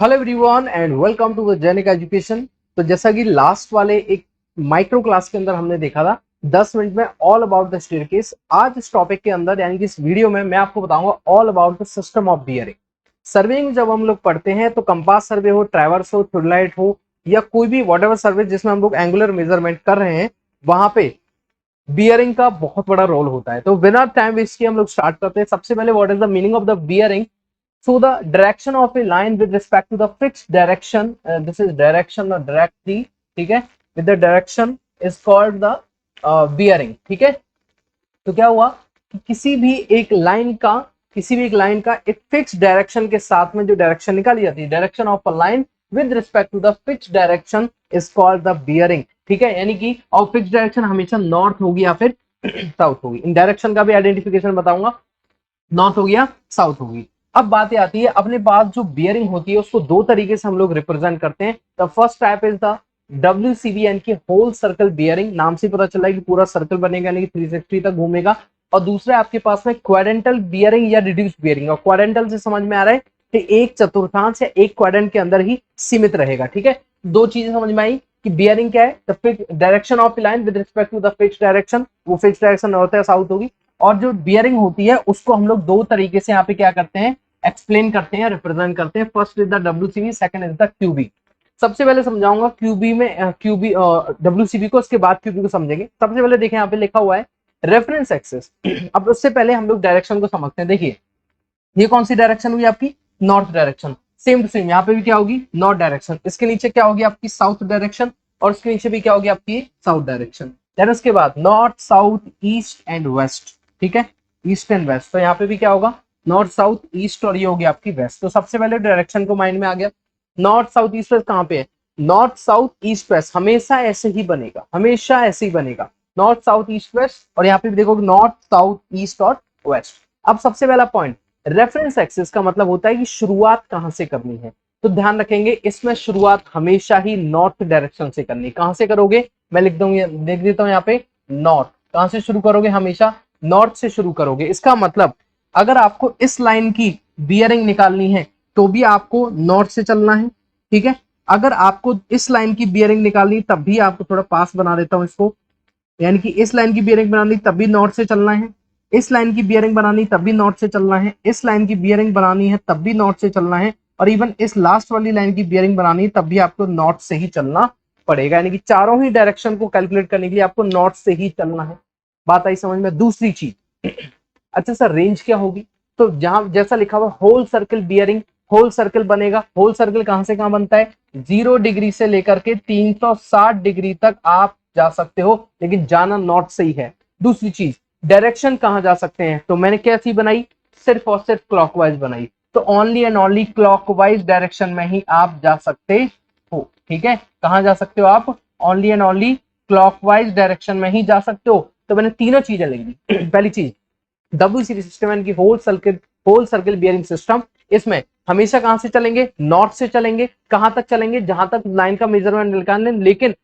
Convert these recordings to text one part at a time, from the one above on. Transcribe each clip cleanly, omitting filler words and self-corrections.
Hello everyone and welcome to the genic education. तो जैसा कि लास्ट वाले एक माइक्रो क्लास के अंदर हमने देखा था 10 मिनट में ऑल अबाउट द स्टेयरकेस, आज इस टॉपिक के अंदर यानी कि इस वीडियो में मैं आपको बताऊंगा all about the system of bearing. Surveying जब हम लोग पढ़ते हैं तो कंपास सर्वे हो, ट्रैवर्स हो, थ्योडलाइट हो या कोई भी व्हाटएवर सर्वे जिसमें हम लोग एंगुलर मेजरमेंट कर रहे हैं, वहां पे बियरिंग का बहुत बड़ा रोल होता है। तो बिना टाइम वेस्ट किए हम लोग स्टार्ट करते हैं। सबसे पहले what is the meaning of the bearing? So the direction of a line with respect to the fixed direction, this is direction or directly, ठीक है, with the direction is called the bearing। ठीक है, तो क्या हुआ कि किसी भी एक लाइन का एक फिक्स डायरेक्शन के साथ में जो डायरेक्शन निकाली जाती है, direction of a line with respect to the fix direction is called the bearing. ठीक है, यानी कि और फिक्स डायरेक्शन हमेशा नॉर्थ होगी या फिर साउथ होगी। इन डायरेक्शन का भी आइडेंटिफिकेशन बताऊंगा, नॉर्थ होगी या साउथ होगी। अब बात आती है, अपने पास जो बियरिंग होती है उसको दो तरीके से हम लोग रिप्रेजेंट करते हैं। The first type is the WCB यानी कि होल सर्कल बियरिंग। नाम से पता चला है कि पूरा सर्कल बनेगा यानी कि 360 तक घूमेगा। और दूसरा आपके पास में क्वाड्रेंटल बियरिंग या रिड्यूस बियरिंग। और क्वाड्रेंटल से समझ में आ रहा है कि एक चतुर्थांश या एक क्वाड्रेंट के अंदर ही सीमित रहेगा। ठीक है, दो चीजें समझ में आई कि बियरिंग क्या है, the fix direction of line with respect to the fix direction, वो फिक्स डायरेक्शन नॉर्थ या साउथ होगी। और जो बियरिंग होती है उसको हम लोग दो तरीके से यहाँ पे क्या करते हैं, एक्सप्लेन करते हैं, रिप्रेजेंट करते हैं। First is the WCB, second is the QB। सबसे पहले समझाऊंगा QB में QB WCB को, उसके बाद QB को समझेंगे। सबसे पहले देखें यहाँ पे लिखा हुआ है रेफरेंस एक्सिस। अब उससे पहले हम लोग डायरेक्शन को समझते हैं। देखिए ये कौन सी डायरेक्शन हुई आपकी, north direction. Same to same यहाँ पे भी क्या होगी, नॉर्थ डायरेक्शन। इसके नीचे क्या होगी आपकी, साउथ डायरेक्शन। और इसके नीचे भी क्या होगी आपकी, साउथ डायरेक्शन। देन उसके बाद north, south, east and west. ठीक है, ईस्ट एंड वेस्ट। तो यहाँ पे भी क्या होगा, नॉर्थ, साउथ, ईस्ट और ये होगी आपकी वेस्ट। तो सबसे पहले डायरेक्शन को माइंड में आ गया। नॉर्थ, साउथ, ईस्ट, वेस्ट कहाँ पे है, नॉर्थ, साउथ, ईस्ट, वेस्ट हमेशा ऐसे ही बनेगा, हमेशा ऐसे ही बनेगा, नॉर्थ, साउथ, ईस्ट, वेस्ट। और यहाँ पे भी देखो नॉर्थ, साउथ, ईस्ट और वेस्ट। अब सबसे पहला पॉइंट, रेफरेंस एक्सिस का मतलब होता है कि शुरुआत कहां से करनी है। तो ध्यान रखेंगे इसमें शुरुआत हमेशा ही नॉर्थ डायरेक्शन से करनी। कहां से करोगे, मैं लिख देता हूं यहाँ पे, नॉर्थ। कहां से शुरू करोगे, हमेशा नॉर्थ से शुरू करोगे। इसका मतलब अगर आपको इस लाइन की बियरिंग निकालनी है तो भी आपको नॉर्थ से चलना है। ठीक है, अगर आपको इस लाइन की बियरिंग निकालनी तब भी आपको थोड़ा पास बना देता हूं इसको, यानी कि इस लाइन की बियरिंग बनानी तब भी नॉर्थ से चलना है, इस लाइन की बियरिंग बनानी तब भी नॉर्थ से चलना है, इस लाइन की बियरिंग बनानी है तब भी नॉर्थ से चलना है, और इवन इस लास्ट वाली लाइन की बियरिंग बनानी तब भी आपको नॉर्थ से ही चलना पड़ेगा। यानी कि चारों ही डायरेक्शन को कैलकुलेट करने के लिए आपको नॉर्थ से ही चलना है। बात आई समझ में। दूसरी चीज, अच्छा सर रेंज क्या होगी, तो जहां जैसा लिखा हुआ whole circle bearing, whole circle बनेगा। होल सर्कल कहां से कहां बनता है, 0 डिग्री से लेकर के 360 डिग्री तक आप जा सकते हो, लेकिन जाना नॉर्थ से ही है। दूसरी चीज, डायरेक्शन कहां जा सकते हैं, तो मैंने कैसी बनाई, सिर्फ और सिर्फ क्लॉकवाइज बनाई। तो only and only clockwise direction में ही आप जा सकते हो। ठीक है, कहां जा सकते हो आप, only and only clockwise direction में ही जा सकते हो। तो मैंने तीनों चीजें लिख दी। पहली चीज WCB सिस्टम यानी कि होल सर्कल बियरिंग सिस्टम, इसमें हमेशा कहां से चलेंगे, नॉर्थ से चलेंगे। कहां तक चलेंगे, जहां तक लाइन का मेजरमेंट निकालने, लेकिन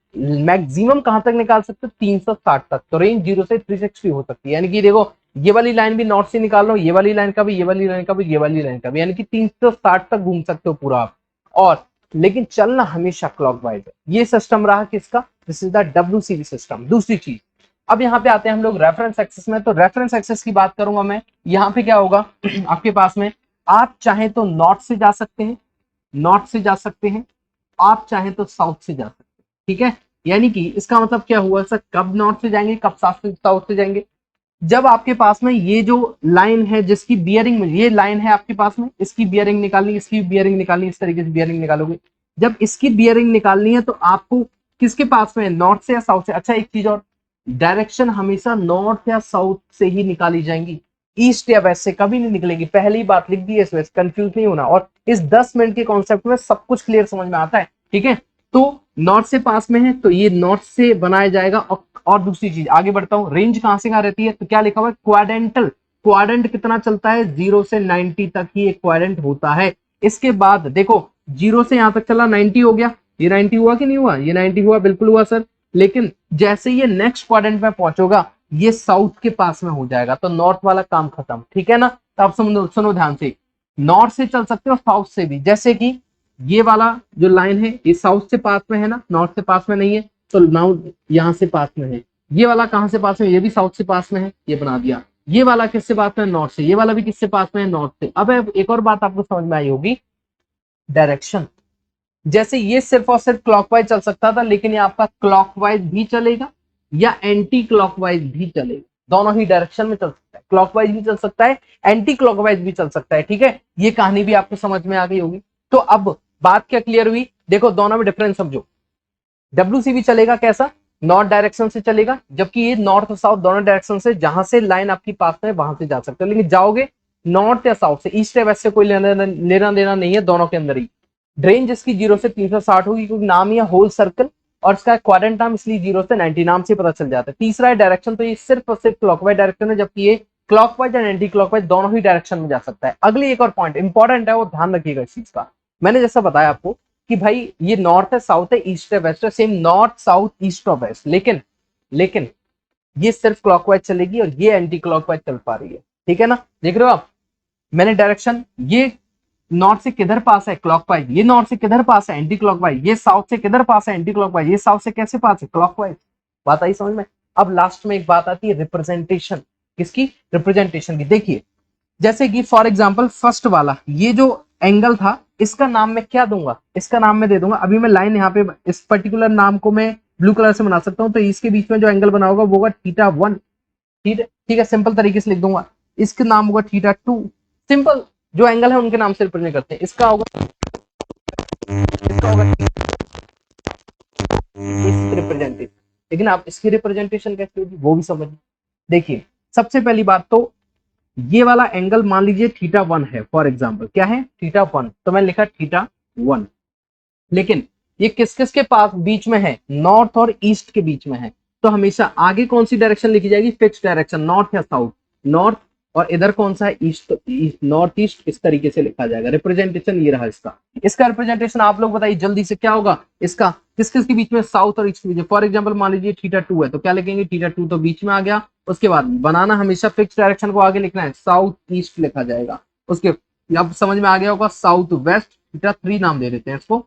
मैक्सिमम कहां तक निकाल सकते हो, 360 तक। तो रेंज 0 से 360 हो सकती है। यानी कि देखो ये वाली लाइन भी नॉर्थ से निकाल लो, ये वाली लाइन का भी, ये वाली लाइन का भी, ये वाली लाइन का भी, यानी कि 360 तक घूम सकते हो पूरा आप। और लेकिन चलना हमेशा क्लॉकवाइज है। ये सिस्टम रहा किसका, this is the WCB system. दूसरी चीज, अब यहाँ पे आते हैं हम लोग रेफरेंस एक्सेस में। तो रेफरेंस एक्सेस की बात करूंगा मैं, यहाँ पे क्या होगा आपके पास में, आप चाहे तो नॉर्थ से जा सकते हैं, नॉर्थ से जा सकते हैं, आप चाहे तो साउथ से जा सकते हैं। ठीक है, यानी कि इसका मतलब क्या हुआ सर, कब नॉर्थ से जाएंगे, कब साउथ से जाएंगे, जब आपके पास में ये जो लाइन है जिसकी बियरिंग में, ये लाइन है आपके पास में, इसकी बियरिंग निकालनी, इसकी बियरिंग निकालनी, इस तरीके से बियरिंग निकालोगे। जब इसकी बियरिंग निकालनी है तो आपको किसके पास में, नॉर्थ से या साउथ से। अच्छा एक चीज और, डायरेक्शन हमेशा नॉर्थ या साउथ से ही निकाली जाएंगी, ईस्ट या वेस्ट से कभी नहीं निकलेगी। पहली बात लिख दी है इसमें, कंफ्यूज नहीं होना। और इस 10 मिनट के कॉन्सेप्ट में सब कुछ क्लियर समझ में आता है। ठीक है, तो नॉर्थ से पास में है तो ये नॉर्थ से बनाया जाएगा। और दूसरी चीज आगे बढ़ता हूं, रेंज कहां से कहां रहती है, तो क्या लिखा हुआ है, क्वाड्रेंटल। क्वाड्रेंट कितना चलता है, 0 से 90 तक ही एक क्वाड्रेंट होता है। इसके बाद देखो 0 से यहां तक चला, 90 हो गया, ये 90 हुआ कि नहीं हुआ, ये 90 हुआ, बिल्कुल हुआ सर। लेकिन जैसे ये नेक्स्ट क्वाड्रेंट में पहुंचोगा ये साउथ के पास में हो जाएगा, तो नॉर्थ वाला काम खत्म। ठीक है ना, तो आप सुनो ध्यान से, नॉर्थ से चल सकते हो, साउथ से भी। जैसे कि ये वाला जो लाइन है ये साउथ से पास में है ना, नॉर्थ से पास में नहीं है, तो नाउ यहाँ से पास में है। ये वाला कहाँ से पास में, ये भी साउथ से पास में है, ये बना दिया। ये वाला किससे पास में है, नॉर्थ से। ये वाला भी किससे पास में है, नॉर्थ से। अब एक और बात आपको समझ में आई होगी, डायरेक्शन। जैसे ये सिर्फ और सिर्फ क्लॉकवाइज चल सकता था, लेकिन ये आपका क्लॉकवाइज भी चलेगा या एंटी क्लॉकवाइज भी चलेगा, दोनों ही डायरेक्शन में चल सकता है। क्लॉकवाइज भी चल सकता है, एंटी क्लॉकवाइज भी चल सकता है, ठीक है। ये कहानी भी आपको समझ में आ गई होगी। तो अब बात क्या क्लियर हुई, देखो दोनों में डिफरेंस समझो। WCB चलेगा कैसा, नॉर्थ डायरेक्शन से चलेगा, जबकि ये नॉर्थ और साउथ दोनों डायरेक्शन से, जहां से लाइन आपकी पास में वहां से जा सकते हो, लेकिन जाओगे नॉर्थ या साउथ से, ईस्ट या वेस्ट से कोई लेना देना नहीं है, दोनों के अंदर ही। रेंज जिसकी 0 से 360 होगी, क्योंकि नाम ही होल सर्कल, और इसका क्वाड्रेंट नाम इसलिए 0 से 90 नाम से पता चल जाता है। तीसरा है डायरेक्शन, तो ये सिर्फ और सिर्फ क्लॉकवाइज डायरेक्शन है, जबकि ये क्लॉकवाइज एंड एंटी क्लॉकवाइज दोनों ही डायरेक्शन में जा सकता है। अगली एक और पॉइंट इंपॉर्टेंट है, वो ध्यान रखिएगा इस चीज का। मैंने जैसा बताया आपको कि भाई ये नॉर्थ है, साउथ है, ईस्ट है, वेस्ट है, सेम नॉर्थ साउथ ईस्ट और वेस्ट, लेकिन ये सिर्फ क्लॉकवाइज चलेगी और ये एंटी क्लॉकवाइज चल पा रही है, ठीक है ना। देख रहे हो आप, मैंने डायरेक्शन, ये नॉर्थ से किधर पास है, क्लॉकवाइज, ये नॉर्थ से किधर पास है, एंटी क्लॉकवाइज, ये साउथ से किधर पास है, एंटी क्लॉकवाइज, ये साउथ से कैसे पास है, क्लॉकवाइज। बात आई समझ में। अब लास्ट में एक बात आती है रिप्रेजेंटेशन, किसकी, रिप्रेजेंटेशन की। देखिए जैसे कि फॉर एग्जांपल फर्स्ट वाला ये जो एंगल था, इसका नाम मैं क्या दूंगा, इसका नाम मैं दे दूंगा, अभी मैं लाइन यहाँ पे इस पर्टिकुलर नाम को मैं ब्लू कलर से बना सकता हूँ, तो इसके बीच में जो एंगल बना होगा वो होगा θ1, ठीक है, सिंपल तरीके से लिख दूंगा। इसका नाम होगा θ2, सिंपल, जो एंगल है उनके नाम से रिप्रेजेंट करते हैं। इसका होगा रिप्रेजेंटेशन, लेकिन आप इसकी रिप्रेजेंटेशन कैसे होगी वो भी समझ। देखिए सबसे पहली बात तो ये वाला एंगल मान लीजिए θ1 है, फॉर एग्जांपल क्या है, θ1, तो मैंने लिखा θ1, लेकिन ये किस किस के पास बीच में है, नॉर्थ और ईस्ट के बीच में है, तो हमेशा आगे कौन सी डायरेक्शन लिखी जाएगी, फिक्स डायरेक्शन, नॉर्थ या साउथ, नॉर्थ, और इधर कौन सा है, ईस्ट, नॉर्थ ईस्ट, इस तरीके से लिखा जाएगा। रिप्रेजेंटेशन ये रहा इसका रिप्रेजेंटेशन आप लोग बताइए जल्दी से, क्या होगा इसका, किस किस के बीच में, साउथ और ईस्ट के बीच में। फॉर एग्जाम्पल मान लीजिए θ2 है, तो क्या लिखेंगे, θ2 तो बीच में आ गया। उसके बाद बनाना हमेशा फिक्स डायरेक्शन को आगे लिखना है, साउथ ईस्ट लिखा जाएगा। उसके अब समझ में आ गया होगा, साउथ वेस्ट, θ3 नाम दे देते हैं इसको,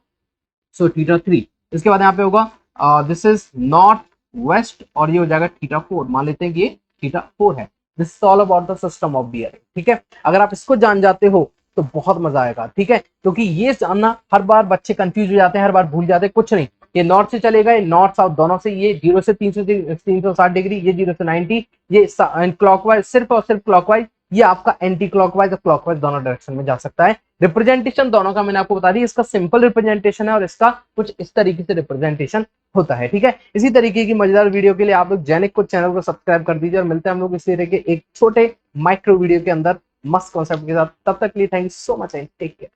सो θ3। इसके बाद यहाँ पे होगा दिस इज नॉर्थ वेस्ट, और ये हो जाएगा θ4, मान लेते हैं कि ये θ4 है। This is all about the system of bearing, ठीक है। अगर आप इसको जान जाते हो तो बहुत मजा आएगा, ठीक है, क्योंकि ये जानना, हर बार बच्चे कंफ्यूज हो जाते हैं, हर बार भूल जाते हैं। कुछ नहीं, ये नॉर्थ से चलेगा, ये नॉर्थ साउथ दोनों से, ये 0 से 360 डिग्री, ये 0 से 90, ये क्लॉकवाइज, सिर्फ और सिर्फ क्लॉकवाइज, ये आपका एंटी क्लॉकवाइज और क्लॉकवाइज दोनों डायरेक्शन में जा सकता है। रिप्रेजेंटेशन दोनों का मैंने आपको बता दी, इसका सिंपल रिप्रेजेंटेशन है और इसका कुछ इस तरीके से रिप्रेजेंटेशन होता है, ठीक है। इसी तरीके की मजेदार वीडियो के लिए आप लोग जैनिक को चैनल को सब्सक्राइब कर दीजिए, और मिलते हैं हम लोग इस तरह के एक छोटे माइक्रो वीडियो के अंदर मस्त कॉन्सेप्ट के साथ। तब तक के लिए thank you so much and take care.